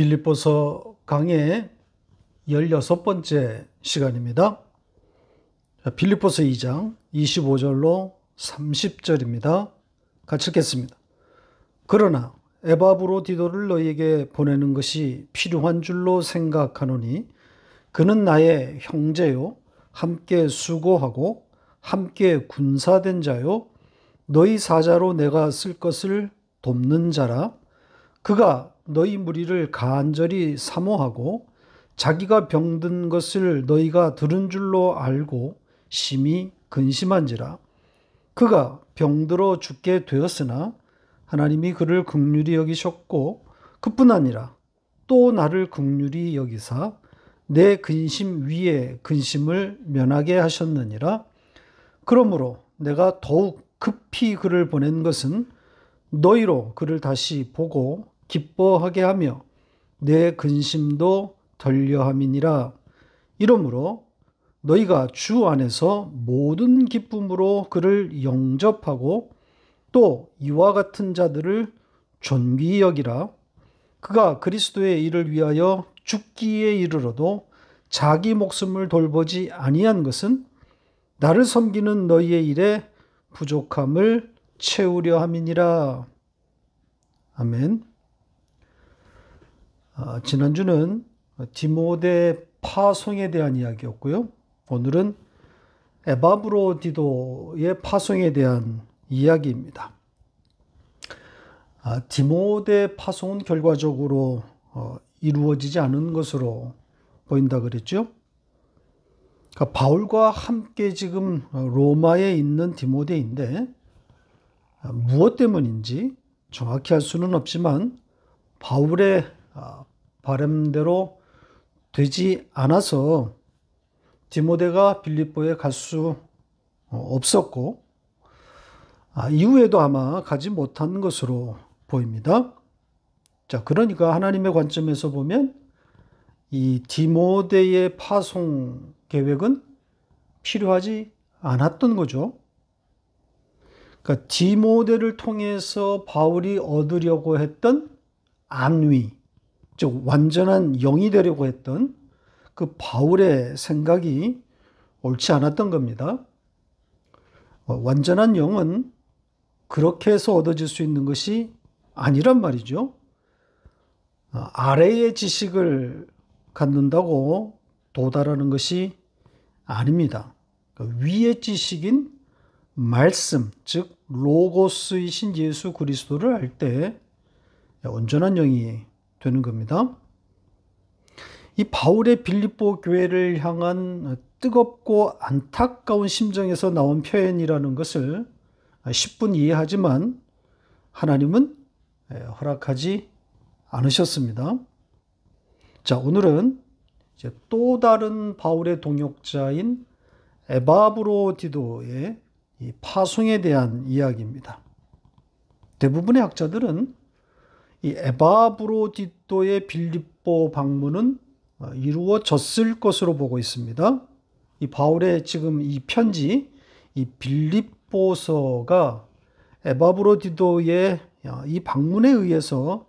빌립보서 강의 16번째 시간입니다. 빌립보서 2장 25절로 30절입니다. 같이 읽겠습니다. 그러나 에바브로디도를 너희에게 보내는 것이 필요한 줄로 생각하노니 그는 나의 형제요 함께 수고하고 함께 군사된 자요 너희 사자로 내가 쓸 것을 돕는 자라. 그가 너희 무리를 간절히 사모하고 자기가 병든 것을 너희가 들은 줄로 알고 심히 근심한지라. 그가 병들어 죽게 되었으나 하나님이 그를 긍휼히 여기셨고 그뿐 아니라 또 나를 긍휼히 여기사 내 근심 위에 근심을 면하게 하셨느니라. 그러므로 내가 더욱 급히 그를 보낸 것은 너희로 그를 다시 보고 기뻐하게 하며 내 근심도 덜려함이니라. 이러므로 너희가 주 안에서 모든 기쁨으로 그를 영접하고 또 이와 같은 자들을 존귀히 여기라. 그가 그리스도의 일을 위하여 죽기에 이르러도 자기 목숨을 돌보지 아니한 것은 나를 섬기는 너희의 일에 부족함을 채우려 함이니라. 아멘. 지난주는 디모데 파송에 대한 이야기였고요. 오늘은 에바브로디도의 파송에 대한 이야기입니다. 디모데 파송은 결과적으로 이루어지지 않은 것으로 보인다 그랬죠. 그러니까 바울과 함께 지금 로마에 있는 디모데인데 무엇 때문인지 정확히 알 수는 없지만 바울의 바람대로 되지 않아서 디모데가 빌립보에 갈 수 없었고 이후에도 아마 가지 못한 것으로 보입니다. 자, 그러니까 하나님의 관점에서 보면 이 디모데의 파송 계획은 필요하지 않았던 거죠. 그러니까 디모데를 통해서 바울이 얻으려고 했던 안위, 즉 완전한 영이 되려고 했던 그 바울의 생각이 옳지 않았던 겁니다. 완전한 영은 그렇게 해서 얻어질 수 있는 것이 아니란 말이죠. 아래의 지식을 갖는다고 도달하는 것이 아닙니다. 위의 지식인 말씀, 즉 로고스이신 예수 그리스도를 알 때 온전한 영이 되는 겁니다. 이 바울의 빌립보 교회를 향한 뜨겁고 안타까운 심정에서 나온 표현이라는 것을 10분 이해하지만 하나님은 허락하지 않으셨습니다. 자, 오늘은 이제 또 다른 바울의 동역자인 에바브로디도의 이 파송에 대한 이야기입니다. 대부분의 학자들은 이 에바브로디도의 빌립보 방문은 이루어졌을 것으로 보고 있습니다. 이 바울의 지금 이 편지, 이 빌립보서가 에바브로디도의 이 방문에 의해서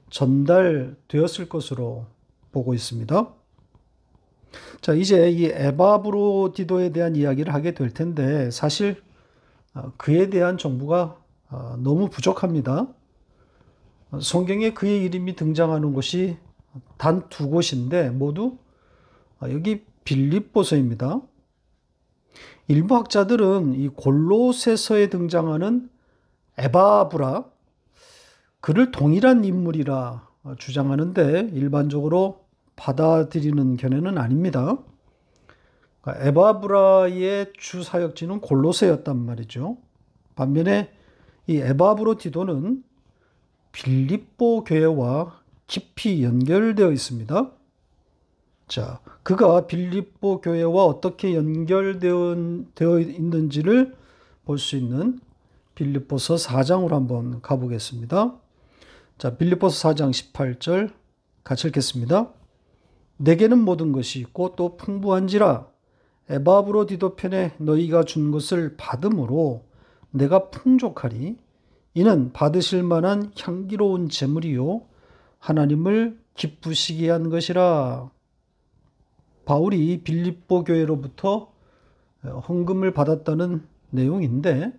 전달되었을 것으로 보고 있습니다. 자, 이제 이 에바브로디도에 대한 이야기를 하게 될 텐데 사실 그에 대한 정보가 너무 부족합니다. 성경에 그의 이름이 등장하는 곳이 단 2곳인데 모두 여기 빌립보서입니다. 일부 학자들은 이 골로새서에 등장하는 에바브라, 그를 동일한 인물이라 주장하는데 일반적으로 받아들이는 견해는 아닙니다. 그러니까 에바브라의 주 사역지는 골로새였단 말이죠. 반면에 이 에바브로디도는 빌립보 교회와 깊이 연결되어 있습니다. 자, 그가 빌립보 교회와 어떻게 연결되어 있는지를 볼 수 있는 빌립보서 4장으로 한번 가보겠습니다. 자, 빌립보서 4장 18절 같이 읽겠습니다. 내게는 모든 것이 있고 또 풍부한지라 에바브로디도 편에 너희가 준 것을 받음으로 내가 풍족하리. 이는 받으실 만한 향기로운 제물이요 하나님을 기쁘시게 한 것이라. 바울이 빌립보 교회로부터 헌금을 받았다는 내용인데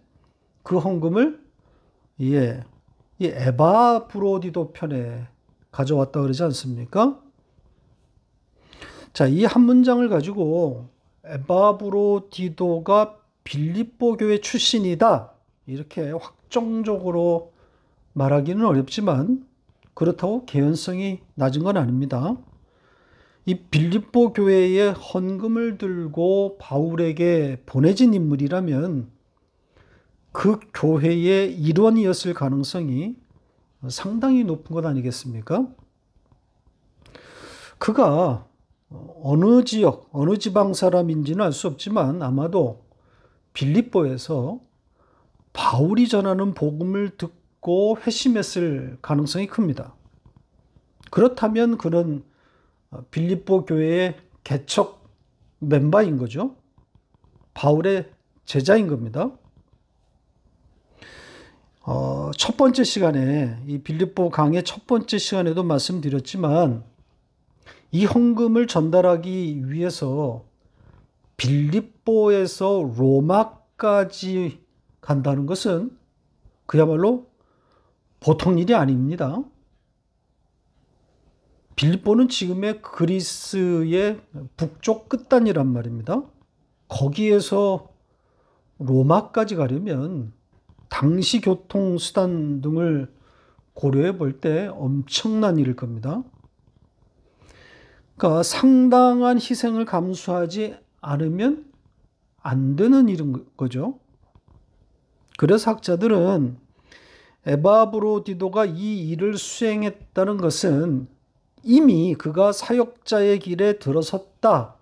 그 헌금을 이 에바브로디도 편에 가져왔다 그러지 않습니까? 자, 이 한 문장을 가지고 에바브로디도가 빌립보 교회 출신이다 이렇게 확정적으로 말하기는 어렵지만 그렇다고 개연성이 낮은 건 아닙니다. 이 빌립보 교회의 헌금을 들고 바울에게 보내진 인물이라면 그 교회의 일원이었을 가능성이 상당히 높은 것 아니겠습니까? 그가 어느 지역, 어느 지방 사람인지는 알 수 없지만 아마도 빌립보에서 바울이 전하는 복음을 듣고 회심했을 가능성이 큽니다. 그렇다면 그는 빌립보 교회의 개척 멤버인 거죠. 바울의 제자인 겁니다. 첫 번째 시간에 이 빌립보 강의 첫 번째 시간에도 말씀드렸지만 이 헌금을 전달하기 위해서 빌립보에서 로마까지 간다는 것은 그야말로 보통 일이 아닙니다. 빌립보는 지금의 그리스의 북쪽 끝단이란 말입니다. 거기에서 로마까지 가려면 당시 교통수단 등을 고려해 볼 때 엄청난 일일 겁니다. 그러니까 상당한 희생을 감수하지 않으면 안 되는 일인 거죠. 그래서 학자들은 에바브로디도가 이 일을 수행했다는 것은 이미 그가 사역자의 길에 들어섰다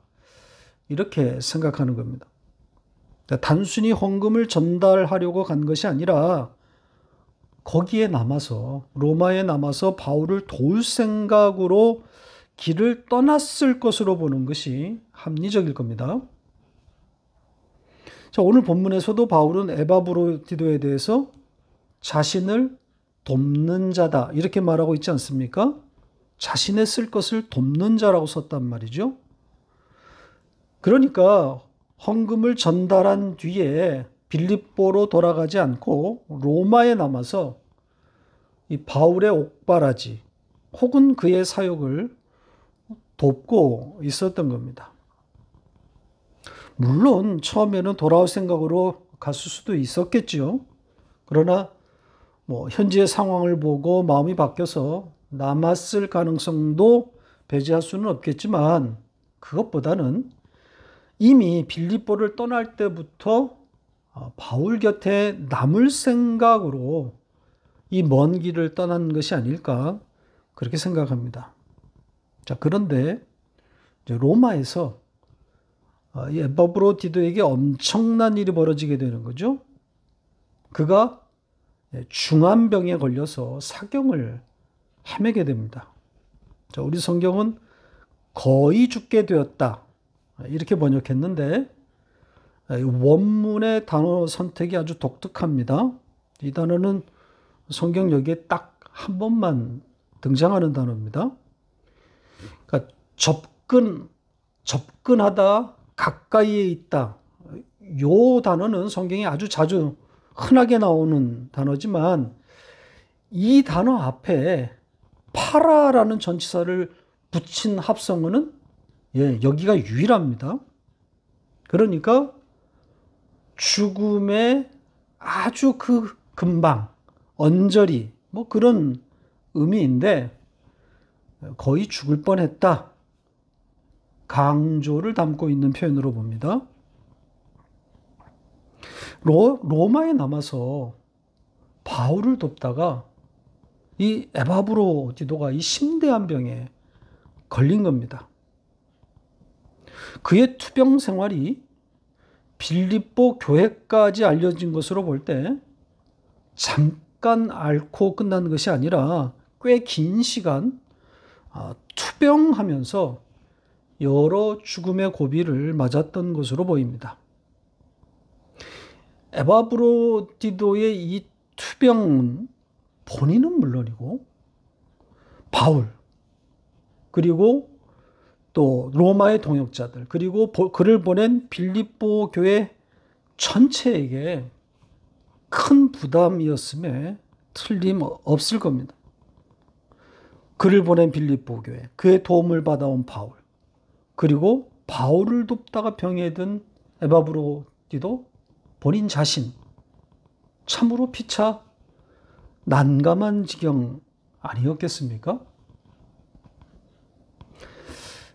이렇게 생각하는 겁니다. 단순히 헌금을 전달하려고 간 것이 아니라 거기에 남아서 로마에 남아서 바울을 도울 생각으로 길을 떠났을 것으로 보는 것이 합리적일 겁니다. 자, 오늘 본문에서도 바울은 에바브로디도에 대해서 자신을 돕는 자다 이렇게 말하고 있지 않습니까? 자신의 쓸 것을 돕는 자라고 썼단 말이죠. 그러니까 헌금을 전달한 뒤에 빌립보로 돌아가지 않고 로마에 남아서 이 바울의 옥바라지 혹은 그의 사역을 돕고 있었던 겁니다. 물론 처음에는 돌아올 생각으로 갔을 수도 있었겠죠. 그러나 현지의 상황을 보고 마음이 바뀌어서 남았을 가능성도 배제할 수는 없겠지만 그것보다는 이미 빌립보를 떠날 때부터 바울 곁에 남을 생각으로 이 먼 길을 떠난 것이 아닐까 그렇게 생각합니다. 자, 그런데 이제 로마에서 이 에바브로디도에게 엄청난 일이 벌어지게 되는 거죠. 그가 중환병에 걸려서 사경을 헤매게 됩니다. 자, 우리 성경은 거의 죽게 되었다 이렇게 번역했는데 원문의 단어 선택이 아주 독특합니다. 이 단어는 성경 여기에 딱 한 번만 등장하는 단어입니다. 그러니까 접근하다, 가까이에 있다. 이 단어는 성경에 아주 자주 흔하게 나오는 단어지만 이 단어 앞에 파라라는 전치사를 붙인 합성어는 여기가 유일합니다. 그러니까 죽음의 아주 그 금방, 언저리 그런 의미인데 거의 죽을 뻔했다. 강조를 담고 있는 표현으로 봅니다. 로마에 남아서 바울을 돕다가 이 에바브로디도가 이 심대한 병에 걸린 겁니다. 그의 투병 생활이 빌립보 교회까지 알려진 것으로 볼 때 잠깐 앓고 끝난 것이 아니라 꽤 긴 시간 투병하면서 여러 죽음의 고비를 맞았던 것으로 보입니다. 에바브로디도의 이 투병은 본인은 물론이고 바울, 그리고 또 로마의 동역자들, 그리고 그를 보낸 빌립보 교회 전체에게 큰 부담이었음에 틀림없을 겁니다. 그를 보낸 빌립보 교회, 그의 도움을 받아온 바울, 그리고 바울을 돕다가 병에 든 에바브로디도 본인 자신, 참으로 피차 난감한 지경 아니었겠습니까?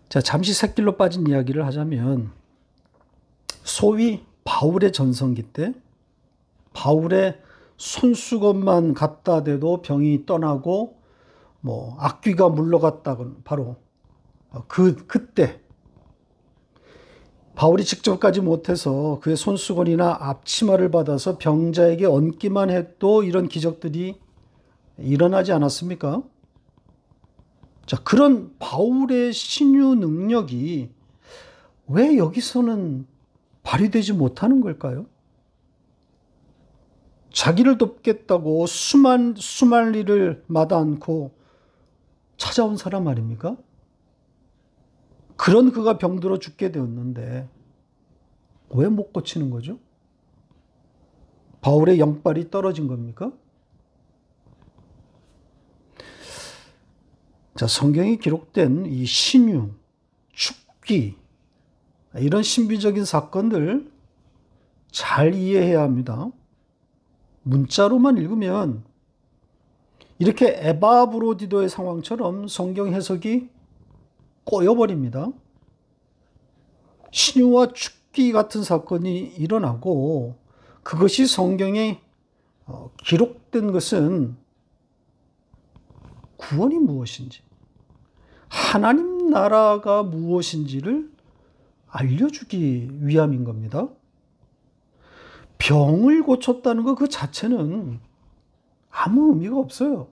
자, 잠시 샛길로 빠진 이야기를 하자면, 소위 바울의 전성기 때 바울의 손수건만 갖다 대도 병이 떠나고 악귀가 물러갔다곤 바로 그때 바울이 직접 가지 못해서 그의 손수건이나 앞치마를 받아서 병자에게 얹기만 해도 이런 기적들이 일어나지 않았습니까? 자, 그런 바울의 신유 능력이 왜 여기서는 발휘되지 못하는 걸까요? 자기를 돕겠다고 수만리를 마다 않고 찾아온 사람 아닙니까? 그런 그가 병들어 죽게 되었는데 왜 못 고치는 거죠? 바울의 영빨이 떨어진 겁니까? 자, 성경에 기록된 이 신유, 축기, 이런 신비적인 사건들 잘 이해해야 합니다. 문자로만 읽으면 이렇게 에바브로디도의 상황처럼 성경 해석이 꼬여버립니다. 신유와 축기 같은 사건이 일어나고 그것이 성경에 기록된 것은 구원이 무엇인지, 하나님 나라가 무엇인지를 알려주기 위함인 겁니다. 병을 고쳤다는 것 그 자체는 아무 의미가 없어요.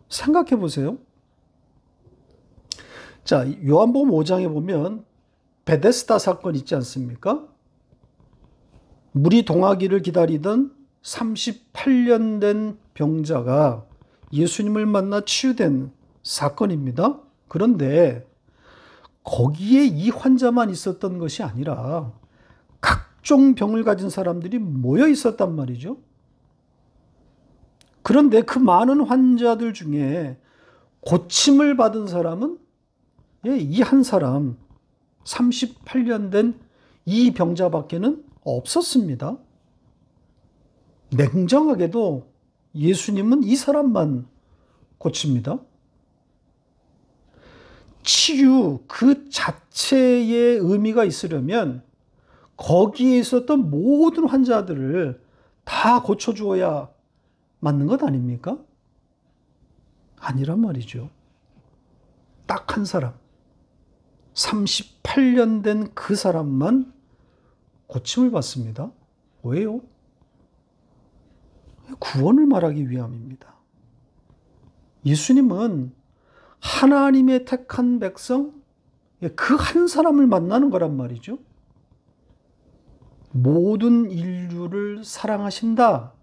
생각해 보세요. 자, 요한복음 5장에 보면 베데스다 사건 있지 않습니까? 물이 동하기를 기다리던 38년 된 병자가 예수님을 만나 치유된 사건입니다. 그런데 거기에 이 환자만 있었던 것이 아니라 각종 병을 가진 사람들이 모여 있었단 말이죠. 그런데 그 많은 환자들 중에 고침을 받은 사람은 이 한 사람, 38년 된 이 병자밖에는 없었습니다. 냉정하게도 예수님은 이 사람만 고칩니다. 치유 그 자체의 의미가 있으려면 거기에 있었던 모든 환자들을 다 고쳐주어야 맞는 것 아닙니까? 아니란 말이죠. 딱 한 사람, 38년 된 그 사람만 고침을 받습니다. 왜요? 구원을 말하기 위함입니다. 예수님은 하나님의 택한 백성, 그 한 사람을 만나는 거란 말이죠. 모든 인류를 사랑하신다,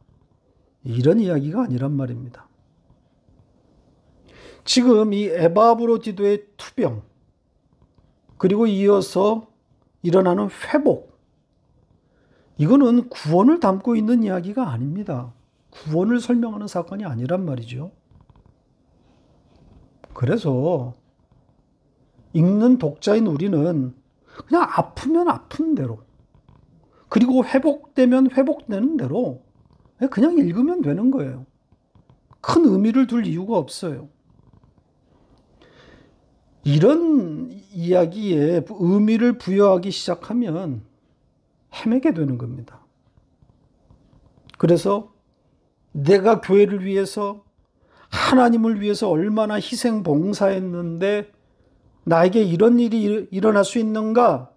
이런 이야기가 아니란 말입니다. 지금 이 에바브로디도의 투병, 그리고 이어서 일어나는 회복, 이거는 구원을 담고 있는 이야기가 아닙니다. 구원을 설명하는 사건이 아니란 말이죠. 그래서 읽는 독자인 우리는 그냥 아프면 아픈 대로, 그리고 회복되면 회복되는 대로 그냥 읽으면 되는 거예요. 큰 의미를 둘 이유가 없어요. 이런 이야기에 의미를 부여하기 시작하면 헤매게 되는 겁니다. 그래서 내가 교회를 위해서, 하나님을 위해서 얼마나 희생 봉사했는데 나에게 이런 일이 일어날 수 있는가?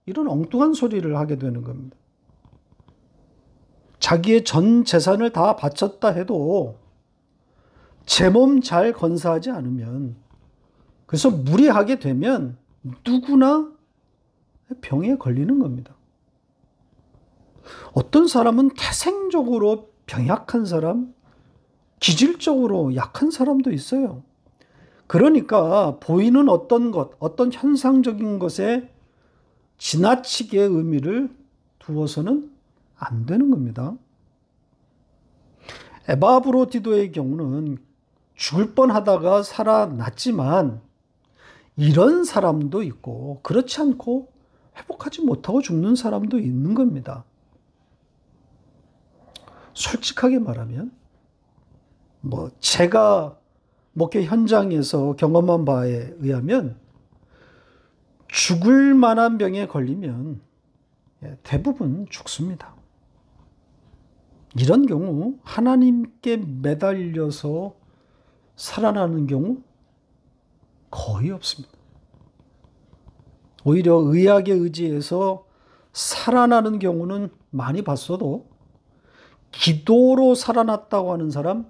이런 엉뚱한 소리를 하게 되는 겁니다. 자기의 전 재산을 다 바쳤다 해도 제 몸 잘 건사하지 않으면, 그래서 무리하게 되면 누구나 병에 걸리는 겁니다. 어떤 사람은 태생적으로 병약한 사람, 기질적으로 약한 사람도 있어요. 그러니까 보이는 어떤 것, 어떤 현상적인 것에 지나치게 의미를 두어서는 안 되는 겁니다. 에바브로디도의 경우는 죽을 뻔하다가 살아났지만 이런 사람도 있고 그렇지 않고 회복하지 못하고 죽는 사람도 있는 겁니다. 솔직하게 말하면 제가 목회 현장에서 경험한 바에 의하면 죽을 만한 병에 걸리면 대부분 죽습니다. 이런 경우 하나님께 매달려서 살아나는 경우 거의 없습니다. 오히려 의학에 의지해서 살아나는 경우는 많이 봤어도 기도로 살아났다고 하는 사람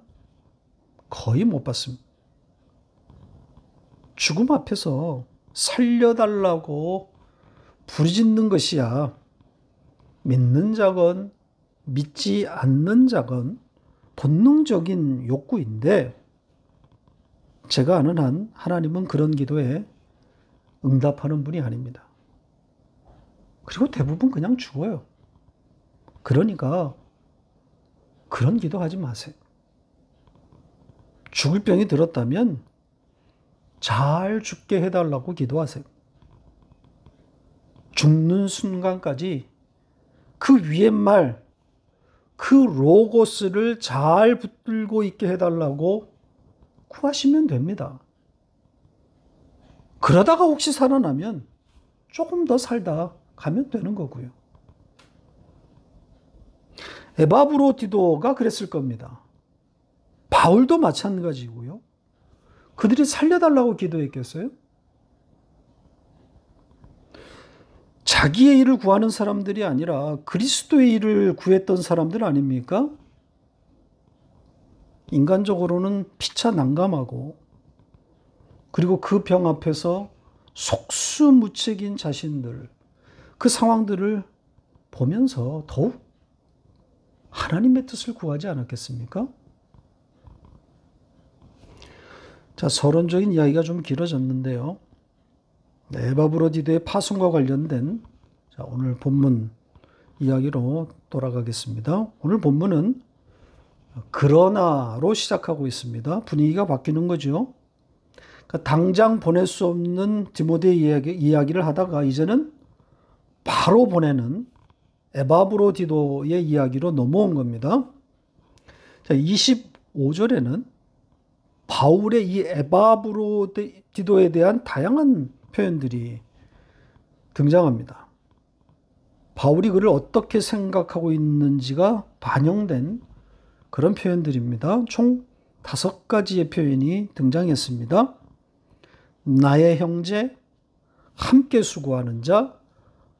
거의 못 봤습니다. 죽음 앞에서 살려달라고 부르짖는 것이야 믿는 자건 믿지 않는 자건 본능적인 욕구인데 제가 아는 한 하나님은 그런 기도에 응답하는 분이 아닙니다. 그리고 대부분 그냥 죽어요. 그러니까 그런 기도하지 마세요. 죽을 병이 들었다면 잘 죽게 해달라고 기도하세요. 죽는 순간까지 그 위에 말, 그 로고스를 잘 붙들고 있게 해달라고 구하시면 됩니다. 그러다가 혹시 살아나면 조금 더 살다 가면 되는 거고요. 에바브로디도가 그랬을 겁니다. 바울도 마찬가지고요. 그들이 살려달라고 기도했겠어요? 자기의 일을 구하는 사람들이 아니라 그리스도의 일을 구했던 사람들 아닙니까? 인간적으로는 피차 난감하고 그리고 그 병 앞에서 속수무책인 자신들, 그 상황들을 보면서 더욱 하나님의 뜻을 구하지 않았겠습니까? 자, 서론적인 이야기가 좀 길어졌는데요. 에바브로디도의 파송과 관련된 오늘 본문 이야기로 돌아가겠습니다. 오늘 본문은 그러나로 시작하고 있습니다. 분위기가 바뀌는 거죠. 그러니까 당장 보낼 수 없는 디모데 이야기를 하다가 이제는 바로 보내는 에바브로디도의 이야기로 넘어온 겁니다. 자, 25절에는 바울의 이 에바브로디도에 대한 다양한 표현들이 등장합니다. 바울이 그를 어떻게 생각하고 있는지가 반영된 그런 표현들입니다. 총 5가지의 표현이 등장했습니다. 나의 형제, 함께 수고하는 자,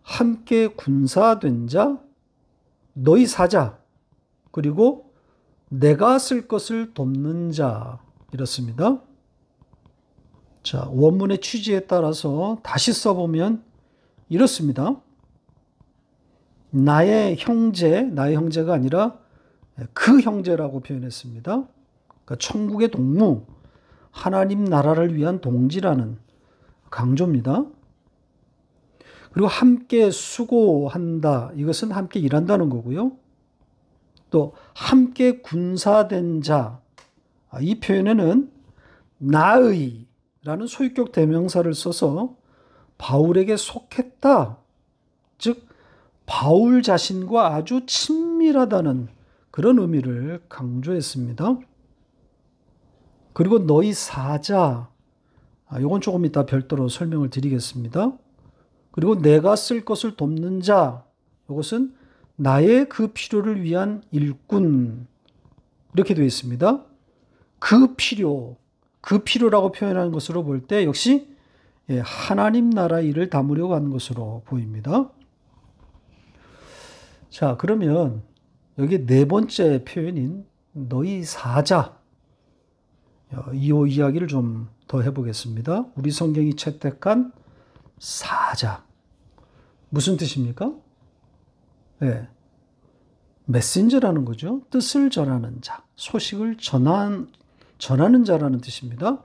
함께 군사된 자, 너희 사자, 그리고 내가 쓸 것을 돕는 자, 이렇습니다. 자, 원문의 취지에 따라서 다시 써보면 이렇습니다. 나의 형제가 아니라 그 형제라고 표현했습니다. 그러니까 천국의 동무, 하나님 나라를 위한 동지라는 강조입니다. 그리고 함께 수고한다. 이것은 함께 일한다는 거고요. 또 함께 군사된 자. 이 표현에는 나의라는 소유격 대명사를 써서 바울에게 속했다. 즉 바울 자신과 아주 친밀하다는 그런 의미를 강조했습니다. 그리고 너희 사자, 이건 조금 이따 별도로 설명을 드리겠습니다. 그리고 내가 쓸 것을 돕는 자, 이것은 나의 그 필요를 위한 일꾼, 이렇게 되어 있습니다. 그 필요라고 표현하는 것으로 볼 때 역시 하나님 나라 일을 담으려고 하는 것으로 보입니다. 자, 그러면 여기 네 번째 표현인 너희 사자, 이 이야기를 좀 더 해보겠습니다. 우리 성경이 채택한 사자. 무슨 뜻입니까? 네. 메신저라는 거죠. 뜻을 전하는 자, 소식을 전하는 자라는 뜻입니다.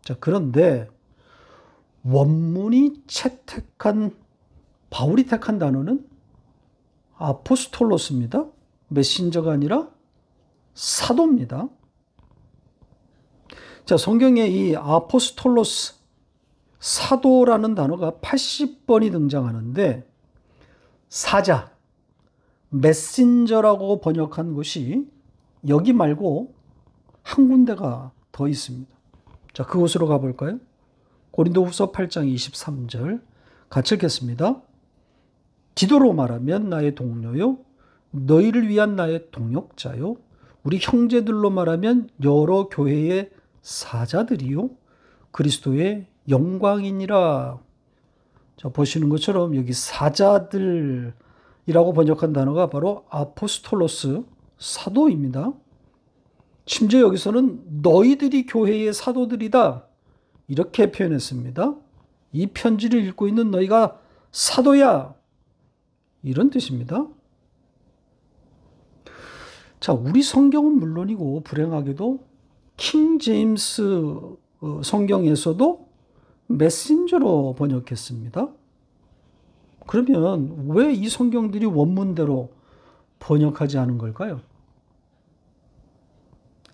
자, 그런데 원문이 바울이 택한 단어는 아포스톨로스입니다. 메신저가 아니라 사도입니다. 자, 성경에 이 아포스톨로스, 사도라는 단어가 80번이 등장하는데 사자, 메신저라고 번역한 것이 여기 말고 한 군데가 더 있습니다. 자, 그곳으로 가볼까요? 고린도후서 8장 23절 같이 읽겠습니다. 디도로 말하면 나의 동료요, 너희를 위한 나의 동역자요, 우리 형제들로 말하면 여러 교회의 사자들이요, 그리스도의 영광이니라. 자, 보시는 것처럼 여기 사자들이라고 번역한 단어가 바로 아포스톨로스, 사도입니다. 심지어 여기서는 너희들이 교회의 사도들이다, 이렇게 표현했습니다. 이 편지를 읽고 있는 너희가 사도야, 이런 뜻입니다. 자, 우리 성경은 물론이고 불행하게도 킹 제임스 성경에서도 메신저로 번역했습니다. 그러면 왜 이 성경들이 원문대로 번역하지 않은 걸까요?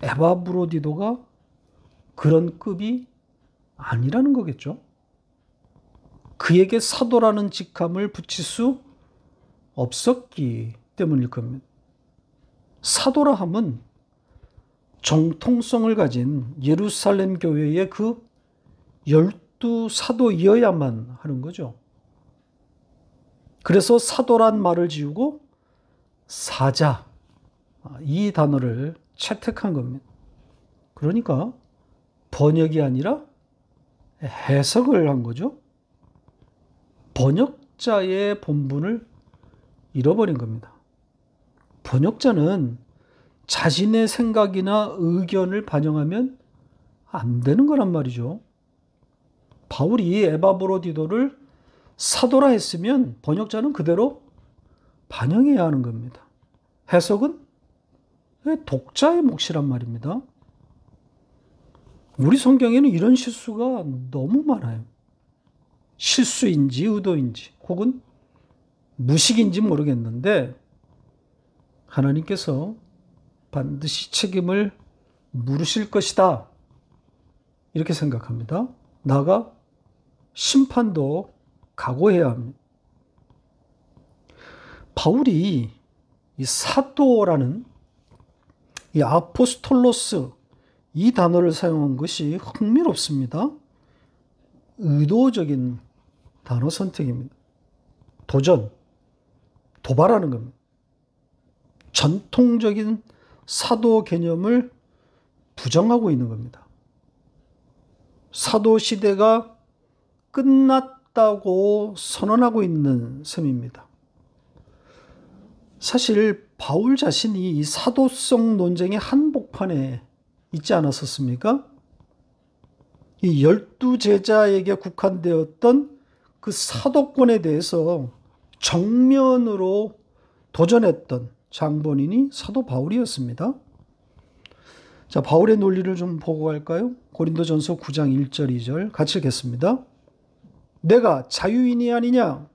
에바브로디도가 그런 급이 아니라는 거겠죠. 그에게 사도라는 직함을 붙일 수 없었기 때문일 겁니다. 사도라 함은 정통성을 가진 예루살렘 교회의 그 12사도이어야만 하는 거죠. 그래서 사도란 말을 지우고 사자, 이 단어를 채택한 겁니다. 그러니까 번역이 아니라 해석을 한 거죠. 번역자의 본분을 잃어버린 겁니다. 번역자는 자신의 생각이나 의견을 반영하면 안 되는 거란 말이죠. 바울이 에바브로디도를 사도라 했으면 번역자는 그대로 반영해야 하는 겁니다. 해석은 독자의 몫이란 말입니다. 우리 성경에는 이런 실수가 너무 많아요. 실수인지 의도인지 혹은 무식인지 모르겠는데 하나님께서 반드시 책임을 물으실 것이다, 이렇게 생각합니다. 나아가 심판도 각오해야 합니다. 바울이 이 사도라는 이 아포스톨로스, 이 단어를 사용한 것이 흥미롭습니다. 의도적인 단어 선택입니다. 도전, 도발하는 겁니다. 전통적인 사도 개념을 부정하고 있는 겁니다. 사도 시대가 끝났다고 선언하고 있는 셈입니다. 사실 바울 자신이 이 사도성 논쟁의 한복판에 있지 않았었습니까? 이 12제자에게 국한되었던 그 사도권에 대해서 정면으로 도전했던 장본인이 사도 바울이었습니다. 자, 바울의 논리를 좀 보고 갈까요? 고린도전서 9장 1절 2절 같이 읽겠습니다. 내가 자유인이 아니냐?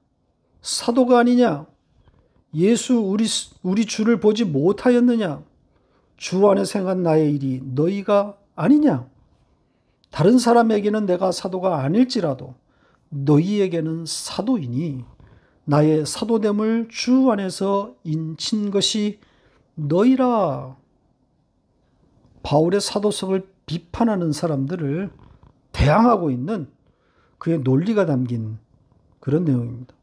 사도가 아니냐? 예수 우리 주를 보지 못하였느냐? 주 안에서 행한 나의 일이 너희가 아니냐? 다른 사람에게는 내가 사도가 아닐지라도 너희에게는 사도이니 나의 사도됨을 주 안에서 인친 것이 너희라. 바울의 사도성을 비판하는 사람들을 대항하고 있는 그의 논리가 담긴 그런 내용입니다.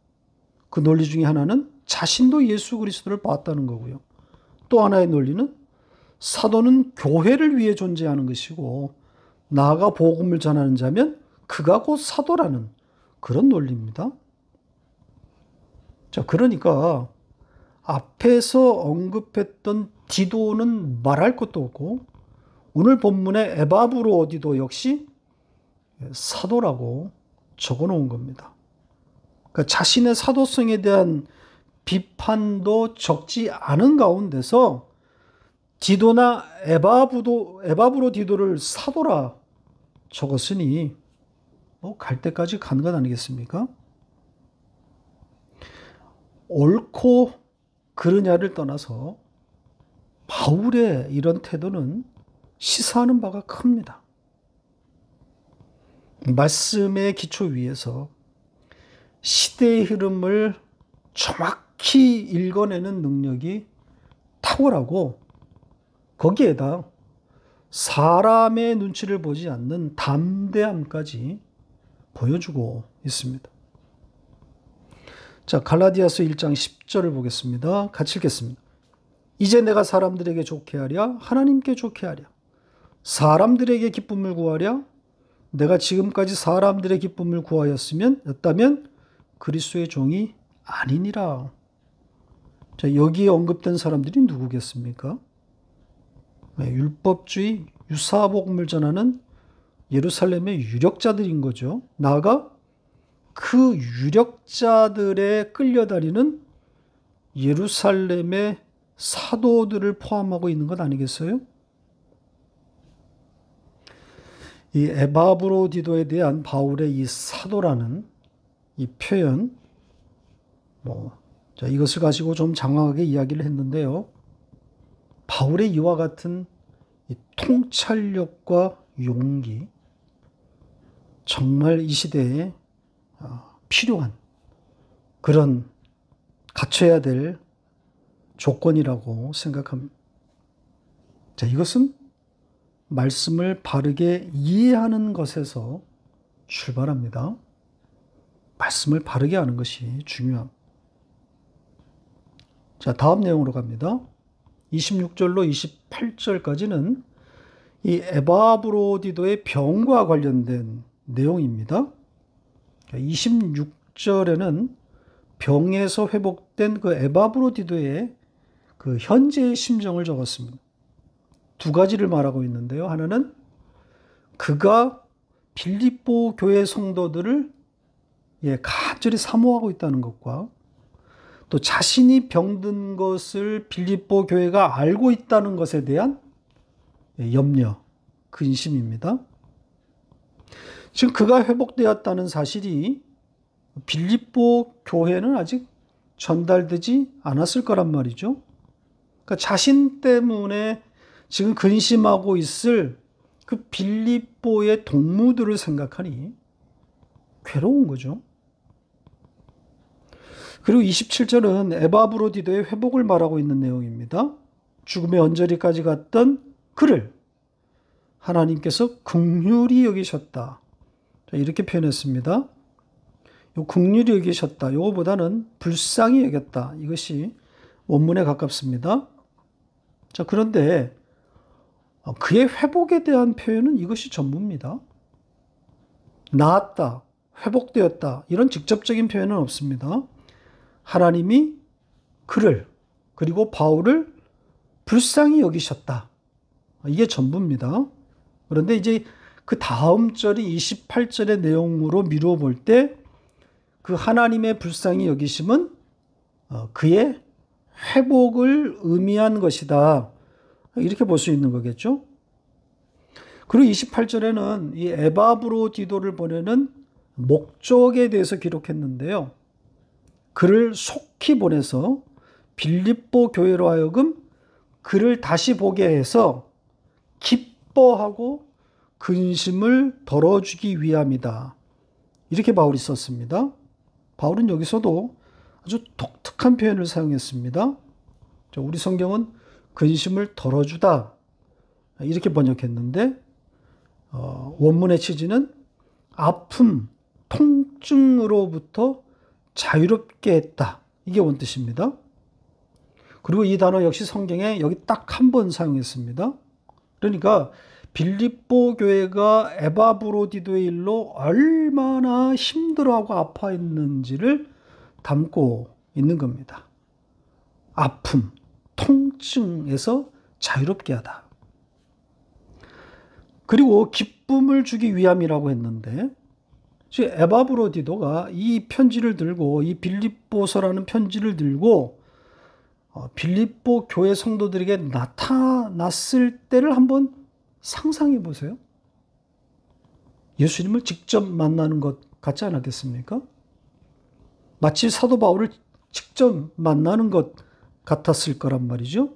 그 논리 중에 하나는 자신도 예수 그리스도를 봤다는 거고요. 또 하나의 논리는 사도는 교회를 위해 존재하는 것이고 나아가 복음을 전하는 자면 그가 곧 사도라는 그런 논리입니다. 자, 그러니까 앞에서 언급했던 디도는 말할 것도 없고 오늘 본문의 에바브로디도 역시 사도라고 적어놓은 겁니다. 그러니까 자신의 사도성에 대한 비판도 적지 않은 가운데서 디도나 에바브로디도를 사도라 적었으니 갈 때까지 간 것 아니겠습니까? 옳고 그르냐를 떠나서 바울의 이런 태도는 시사하는 바가 큽니다. 말씀의 기초 위에서 시대의 흐름을 정확히 읽어내는 능력이 탁월하고 거기에다 사람의 눈치를 보지 않는 담대함까지 보여주고 있습니다. 자, 갈라디아서 1장 10절을 보겠습니다. 같이 읽겠습니다. 이제 내가 사람들에게 좋게 하랴 하나님께 좋게 하랴 사람들에게 기쁨을 구하랴 내가 지금까지 사람들의 기쁨을 구하였다면 그리스도의 종이 아니니라. 자, 여기에 언급된 사람들이 누구겠습니까? 율법주의 유사복음을 전하는 예루살렘의 유력자들인 거죠. 나아가 그 유력자들에 끌려다니는 예루살렘의 사도들을 포함하고 있는 것 아니겠어요? 이 에바브로디도에 대한 바울의 이 사도라는 이 표현, 자, 이것을 가지고 좀 장황하게 이야기를 했는데요. 바울의 이와 같은 이 통찰력과 용기, 정말 이 시대에 필요한 그런 갖춰야 될 조건이라고 생각합니다. 자, 이것은 말씀을 바르게 이해하는 것에서 출발합니다. 말씀을 바르게 하는 것이 중요합니다. 자, 다음 내용으로 갑니다. 26절로 28절까지는 이 에바브로디도의 병과 관련된 내용입니다. 26절에는 병에서 회복된 그 에바브로디도의 그 현재의 심정을 적었습니다. 두 가지를 말하고 있는데요. 하나는 그가 빌립보 교회 성도들을 간절히 사모하고 있다는 것과 또 자신이 병든 것을 빌립보 교회가 알고 있다는 것에 대한 염려, 근심입니다. 지금 그가 회복되었다는 사실이 빌립보 교회는 아직 전달되지 않았을 거란 말이죠. 그러니까 자신 때문에 지금 근심하고 있을 그 빌립보의 동무들을 생각하니 괴로운 거죠. 그리고 27절은 에바브로디도의 회복을 말하고 있는 내용입니다. 죽음의 언저리까지 갔던 그를 하나님께서 긍휼히 여기셨다. 이렇게 표현했습니다. 요 긍휼히 여기셨다. 요거보다는 불쌍히 여겼다. 이것이 원문에 가깝습니다. 자, 그런데 그의 회복에 대한 표현은 이것이 전부입니다. 나았다, 회복되었다, 이런 직접적인 표현은 없습니다. 하나님이 그를, 그리고 바울을 불쌍히 여기셨다. 이게 전부입니다. 그런데 이제 그 다음 절이 28절의 내용으로 미루어 볼 때 그 하나님의 불쌍히 여기심은 그의 회복을 의미한 것이다. 이렇게 볼 수 있는 거겠죠. 그리고 28절에는 이 에바브로디도를 보내는 목적에 대해서 기록했는데요. 그를 속히 보내서 빌립보 교회로 하여금 그를 다시 보게 해서 기뻐하고 근심을 덜어주기 위함이다. 이렇게 바울이 썼습니다. 바울은 여기서도 아주 독특한 표현을 사용했습니다. 우리 성경은 근심을 덜어주다 이렇게 번역했는데 원문의 취지는 아픔, 통증으로부터 자유롭게 했다. 이게 원뜻입니다. 그리고 이 단어 역시 성경에 여기 딱 한 번 사용했습니다. 그러니까 빌립보 교회가 에바브로디도의 일로 얼마나 힘들어하고 아파했는지를 담고 있는 겁니다. 아픔, 통증에서 자유롭게 하다. 그리고 기쁨을 주기 위함이라고 했는데 에바브로디도가 이 편지를 들고 이 빌립보서라는 편지를 들고 빌립보 교회 성도들에게 나타났을 때를 한번 상상해 보세요. 예수님을 직접 만나는 것 같지 않았겠습니까? 마치 사도 바울을 직접 만나는 것 같았을 거란 말이죠.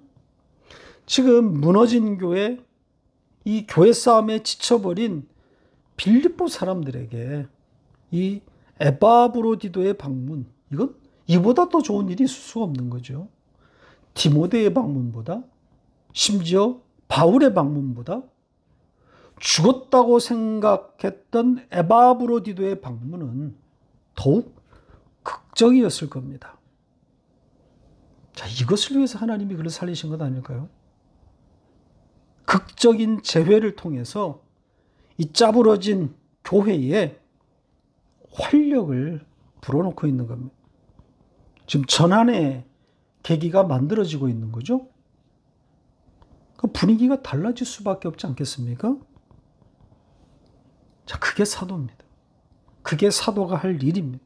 지금 무너진 교회, 이 교회 싸움에 지쳐버린 빌립보 사람들에게 이 에바브로디도의 방문, 이건 이보다 더 좋은 일이 있을 수가 없는 거죠. 디모데의 방문보다, 심지어 바울의 방문보다 죽었다고 생각했던 에바브로디도의 방문은 더욱 극적이었을 겁니다. 자, 이것을 위해서 하나님이 그를 살리신 것 아닐까요? 극적인 재회를 통해서 이 짜부러진 교회에 활력을 불어넣고 있는 겁니다. 지금 전환의 계기가 만들어지고 있는 거죠. 그 분위기가 달라질 수밖에 없지 않겠습니까? 자, 그게 사도입니다. 그게 사도가 할 일입니다.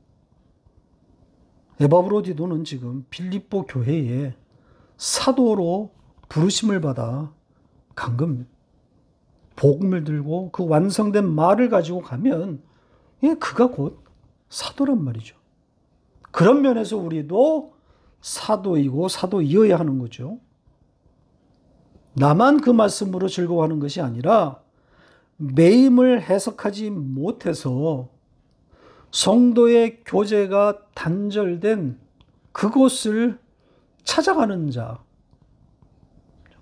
에바브로디도는 지금 빌립보 교회에 사도로 부르심을 받아 간 겁니다. 복음을 들고 그 완성된 말을 가지고 가면 그가 곧 사도란 말이죠. 그런 면에서 우리도 사도이고 사도이어야 하는 거죠. 나만 그 말씀으로 즐거워하는 것이 아니라 매임을 해석하지 못해서 성도의 교제가 단절된 그곳을 찾아가는 자,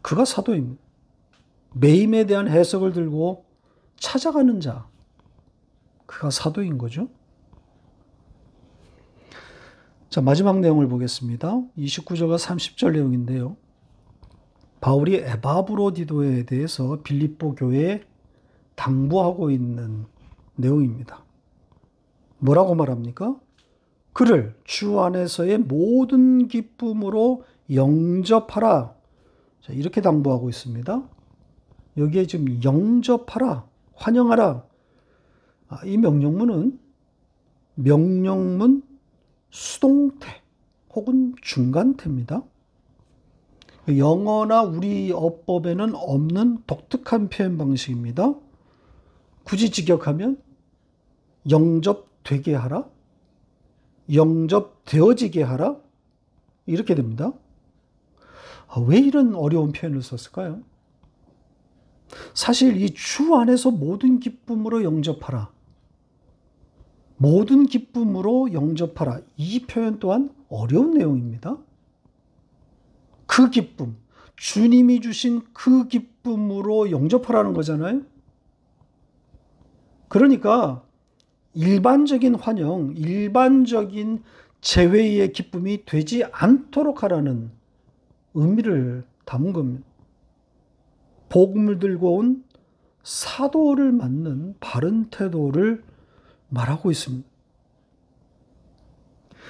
그가 사도입니다. 매임에 대한 해석을 들고 찾아가는 자, 그가 사도인 거죠. 자, 마지막 내용을 보겠습니다. 29절과 30절 내용인데요. 바울이 에바브로디도에 대해서 빌립보 교회에 당부하고 있는 내용입니다. 뭐라고 말합니까? 그를 주 안에서의 모든 기쁨으로 영접하라. 자, 이렇게 당부하고 있습니다. 여기에 지금 영접하라, 환영하라. 이 명령문은 명령문 수동태 혹은 중간태입니다. 영어나 우리 어법에는 없는 독특한 표현 방식입니다. 굳이 직역하면 영접되게 하라, 영접되어지게 하라, 이렇게 됩니다. 왜 이런 어려운 표현을 썼을까요? 사실 이 주 안에서 모든 기쁨으로 영접하라, 모든 기쁨으로 영접하라, 이 표현 또한 어려운 내용입니다. 그 기쁨, 주님이 주신 그 기쁨으로 영접하라는 거잖아요. 그러니까 일반적인 환영, 일반적인 재회의 기쁨이 되지 않도록 하라는 의미를 담은 겁니다. 복음을 들고 온 사도를 맞는 바른 태도를 말하고 있습니다.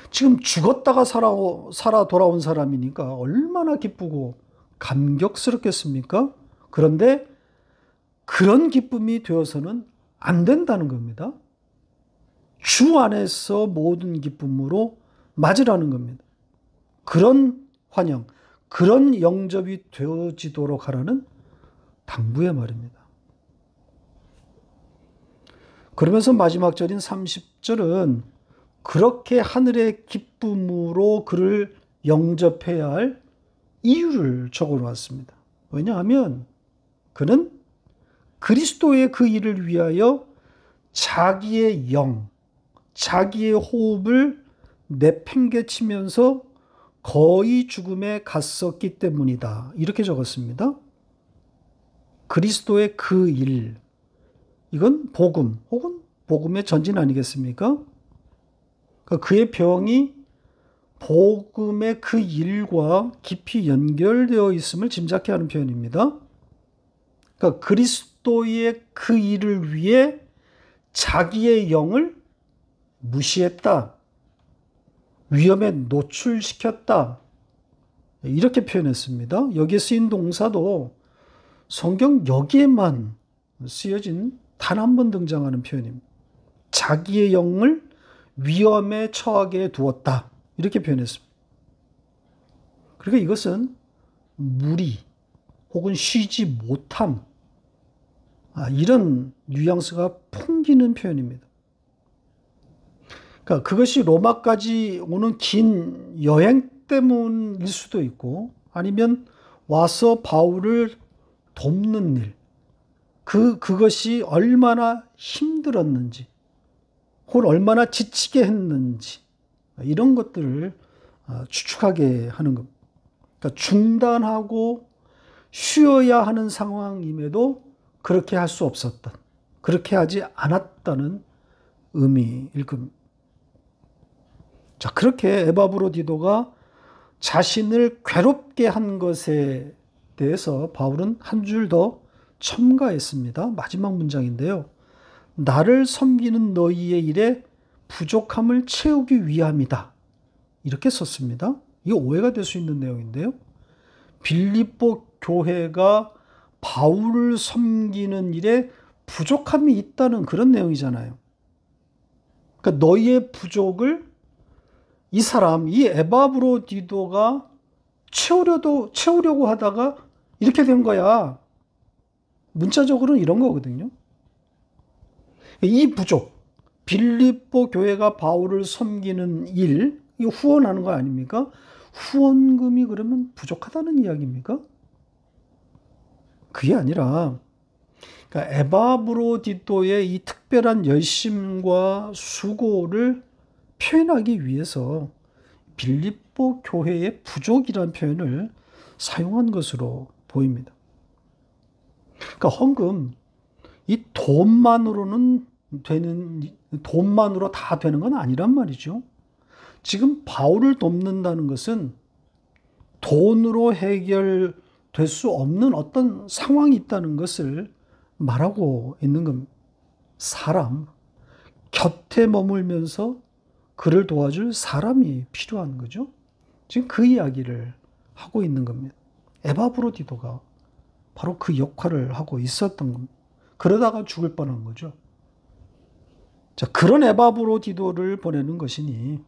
지금 죽었다가 살아 돌아온 사람이니까 얼마나 기쁘고 감격스럽겠습니까? 그런데 그런 기쁨이 되어서는 안 된다는 겁니다. 주 안에서 모든 기쁨으로 맞으라는 겁니다. 그런 환영, 그런 영접이 되어지도록 하라는 당부의 말입니다. 그러면서 마지막 절인 30절은 그렇게 하늘의 기쁨으로 그를 영접해야 할 이유를 적어놓았습니다. 왜냐하면 그는 그리스도의 그 일을 위하여 자기의 영, 자기의 호흡을 내팽개치면서 거의 죽음에 갔었기 때문이다. 이렇게 적었습니다. 그리스도의 그 일, 이건 복음 혹은 복음의 전진 아니겠습니까? 그의 병이 복음의 그 일과 깊이 연결되어 있음을 짐작케 하는 표현입니다. 그러니까 그리스도의 그 일을 위해 자기의 영을 무시했다, 위험에 노출시켰다, 이렇게 표현했습니다. 여기에 쓰인 동사도 성경 여기에만 쓰여진 단 한 번 등장하는 표현입니다. 자기의 영을 위험에 처하게 두었다, 이렇게 표현했습니다. 그러니까 이것은 무리 혹은 쉬지 못함, 이런 뉘앙스가 풍기는 표현입니다. 그러니까 그것이 로마까지 오는 긴 여행 때문일 수도 있고 아니면 와서 바울을 돕는 일, 그것이 얼마나 힘들었는지 혹은 얼마나 지치게 했는지 이런 것들을 추측하게 하는 겁니다. 그러니까 중단하고 쉬어야 하는 상황임에도 그렇게 할 수 없었던, 그렇게 하지 않았다는 의미일 겁니다. 자, 그렇게 에바브로디도가 자신을 괴롭게 한 것에 대해서 바울은 한 줄 더 첨가했습니다. 마지막 문장인데요. 나를 섬기는 너희의 일에 부족함을 채우기 위함이다. 이렇게 썼습니다. 이게 오해가 될 수 있는 내용인데요. 빌립보 교회가 바울을 섬기는 일에 부족함이 있다는 그런 내용이잖아요. 그러니까 너희의 부족을 이 사람, 이 에바브로디도가 채우려고 하다가 이렇게 된 거야. 문자적으로는 이런 거거든요. 이 부족, 빌립보 교회가 바울을 섬기는 일, 이거 후원하는 거 아닙니까? 후원금이 그러면 부족하다는 이야기입니까? 그게 아니라, 그러니까 에바브로디도의 이 특별한 열심과 수고를 표현하기 위해서 빌립보 교회의 부족이라는 표현을 사용한 것으로 보입니다. 그러니까 헌금, 이 돈만으로 다 되는 건 아니란 말이죠. 지금 바울을 돕는다는 것은 돈으로 해결될 수 없는 어떤 상황이 있다는 것을 말하고 있는 겁니다. 사람, 곁에 머물면서 그를 도와줄 사람이 필요한 거죠. 지금 그 이야기를 하고 있는 겁니다. 에바브로디도가 바로 그 역할을 하고 있었던 겁니다. 그러다가 죽을 뻔한 거죠. 자, 그런 에바브로디도를 보내는 것이니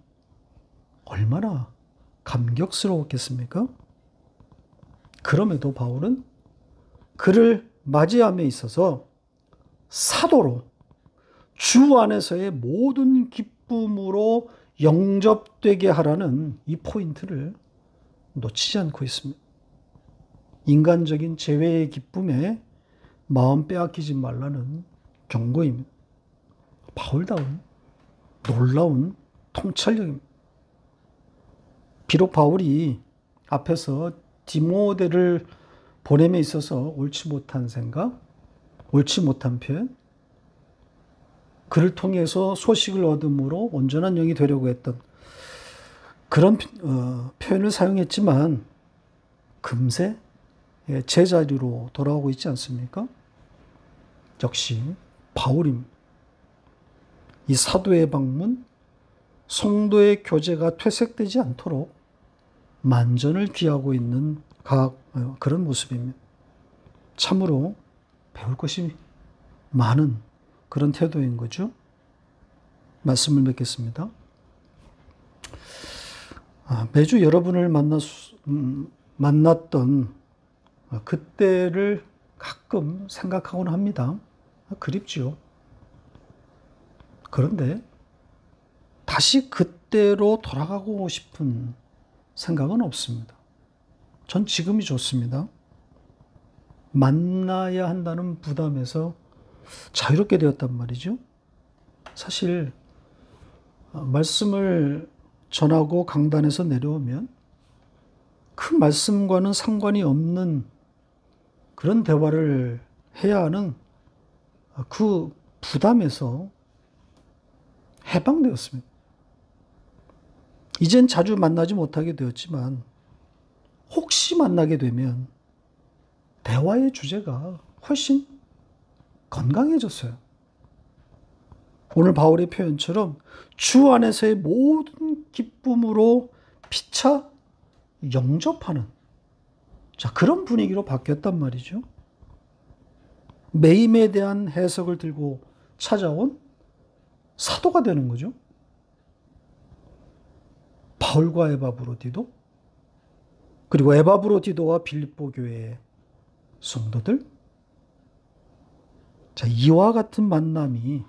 얼마나 감격스러웠겠습니까? 그럼에도 바울은 그를 맞이함에 있어서 사도로 주 안에서의 모든 기쁨으로 영접되게 하라는 이 포인트를 놓치지 않고 있습니다. 인간적인 재회의 기쁨에 마음 빼앗기지 말라는 경고입니다. 바울다운 놀라운 통찰력입니다. 비록 바울이 앞에서 디모데를 보냄에 있어서 옳지 못한 생각, 옳지 못한 표현, 그를 통해서 소식을 얻음으로 온전한 영이 되려고 했던 그런 표현을 사용했지만 금세 제자리로 돌아오고 있지 않습니까? 역시 바울입니다. 이 사도의 방문, 성도의 교제가 퇴색되지 않도록 만전을 기하고 있는 그런 모습입니다. 참으로 배울 것이 많은 그런 태도인 거죠. 말씀을 맺겠습니다. 매주 여러분을 만났던 그때를 가끔 생각하곤 합니다. 그립지요. 그런데 다시 그때로 돌아가고 싶은 생각은 없습니다. 전 지금이 좋습니다. 만나야 한다는 부담에서 자유롭게 되었단 말이죠. 사실 말씀을 전하고 강단에서 내려오면 그 말씀과는 상관이 없는 그런 대화를 해야 하는 그 부담에서 해방되었습니다. 이젠 자주 만나지 못하게 되었지만 혹시 만나게 되면 대화의 주제가 훨씬 건강해졌어요. 오늘 바울의 표현처럼 주 안에서의 모든 기쁨으로 피차 영접하는 그런 분위기로 바뀌었단 말이죠. 매임에 대한 해석을 들고 찾아온 사도가 되는 거죠. 바울과 에바브로디도, 그리고 에바브로디도와 빌립보 교회의 성도들, 자, 이와 같은 만남이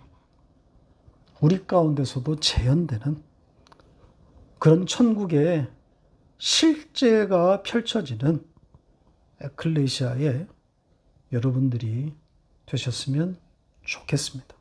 우리 가운데서도 재현되는 그런 천국의 실제가 펼쳐지는 에클레시아의 여러분들이 되셨으면 좋겠습니다.